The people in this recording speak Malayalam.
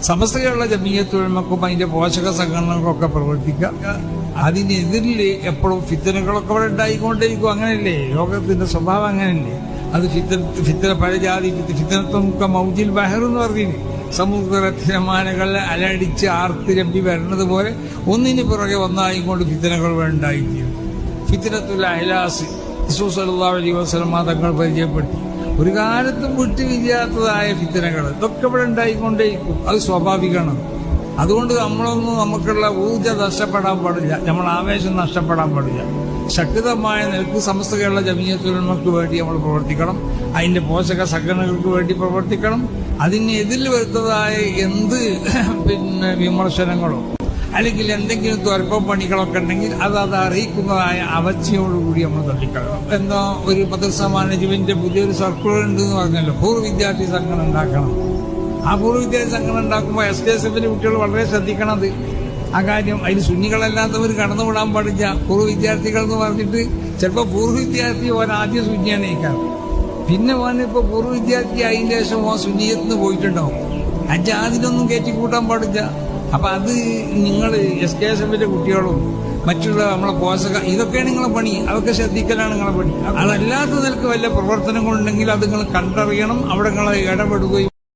സമസ്തയുള്ള ജമീയത്തുൽ ഉലമക്കും അതിന്റെ പോഷക സംഘടനകൾക്കൊക്കെ പ്രവർത്തിക്കുക. അതിനെതിരിൽ എപ്പോഴും ഫിത്തനകളൊക്കെ അവിടെ ഉണ്ടായിക്കൊണ്ടേയിരിക്കും. അങ്ങനെയല്ലേ ലോകത്തിന്റെ സ്വഭാവം? അങ്ങനെയല്ലേ? അത് ഫിത്തന പല ജാതി ഫിത്തനത്തൊക്കെ മൗജിൽ ബഹർ എന്ന് പറഞ്ഞില്ലേ, സമുദ്ര തിരമാലകൾ അലടിച്ച് ആർത്ത് രമ്പി വരുന്നത് പോലെ ഒന്നിന് പുറകെ ഒന്നായിക്കൊണ്ട് ഫിത്തനകൾ ഉണ്ടായിത്തീരും. ഫിത്തനത്തുൽ അഹ്ലാസ് റസൂൽ സല്ലല്ലാഹു അലൈഹി വസല്ലം തങ്ങൾ പരിചയപ്പെടുത്തി. ഒരു കാലത്തും വിട്ടുവിരിയാത്തതായ ഫിത്തനകൾ ഇതൊക്കെ ഇവിടെ ഉണ്ടായിക്കൊണ്ടേയിരിക്കും. അത് സ്വാഭാവികമാണ്. അതുകൊണ്ട് നമുക്കുള്ള ഊർജ്ജം നഷ്ടപ്പെടാൻ പാടില്ല, നമ്മുടെ ആവേശം നഷ്ടപ്പെടാൻ പാടില്ല. ശക്തമായ നിലക്ക് സമസ്ത കേരള ജമീയത്തുൽ ഉലമക്ക് വേണ്ടി നമ്മൾ പ്രവർത്തിക്കണം. അതിന്റെ പോഷക സംഘടനകൾക്ക് വേണ്ടി പ്രവർത്തിക്കണം. അതിനെതിൽ വരുന്നതായ എന്ത് വിമർശനങ്ങളോ അല്ലെങ്കിൽ എന്തെങ്കിലും ത്വരപ്പം പണികളൊക്കെ ഉണ്ടെങ്കിൽ അത് അറിയിക്കുന്നതായ അവസ്ഥയോടുകൂടി നമ്മൾ തള്ളിക്കളയണം. എന്നോ ഒരു മദ്രസ മാനേജ്മെന്റിന്റെ പുതിയൊരു സർക്കുലർ ഉണ്ടെന്ന് പറഞ്ഞല്ലോ, പൂർവ്വ വിദ്യാർത്ഥി സംഘടന ഉണ്ടാക്കണം. ആ പൂർവ്വ വിദ്യാർത്ഥി സംഘടന ഉണ്ടാക്കുമ്പോൾ SKSFന്റെ കുട്ടികൾ വളരെ ശ്രദ്ധിക്കണത് ആ കാര്യം. അതിൽ സുന്നികളല്ലാത്തവർ കടന്നുവിടാൻ പാടില്ല. പൂർവ്വ വിദ്യാർത്ഥികൾ എന്ന് പറഞ്ഞിട്ട് ചിലപ്പോൾ പൂർവ്വ വിദ്യാർത്ഥി ഓൻ ആദ്യം സുന്നിയാണ് നയിക്കാറ്, പിന്നെ ഓനിപ്പോ പൂർവ്വ വിദ്യാർത്ഥി അതിന്റെ ശേഷം ഓൻ സുന്നിയത്തിന് പോയിട്ടുണ്ടാവും. അതിനൊന്നും കയറ്റിക്കൂട്ടാൻ പാടില്ല. അപ്പൊ അത് നിങ്ങൾ SKSFന്റെ കുട്ടികളും മറ്റുള്ള നമ്മളെ പോഷക ഇതൊക്കെയാണ് നിങ്ങളെ പണി. അതൊക്കെ ശ്രദ്ധിക്കലാണ് നിങ്ങളെ പണി. അതല്ലാത്ത നിലക്ക് വല്ല പ്രവർത്തനങ്ങളുണ്ടെങ്കിൽ അത് നിങ്ങൾ കണ്ടറിയണം. അവിടെ നിങ്ങൾ ഇടപെടുകയും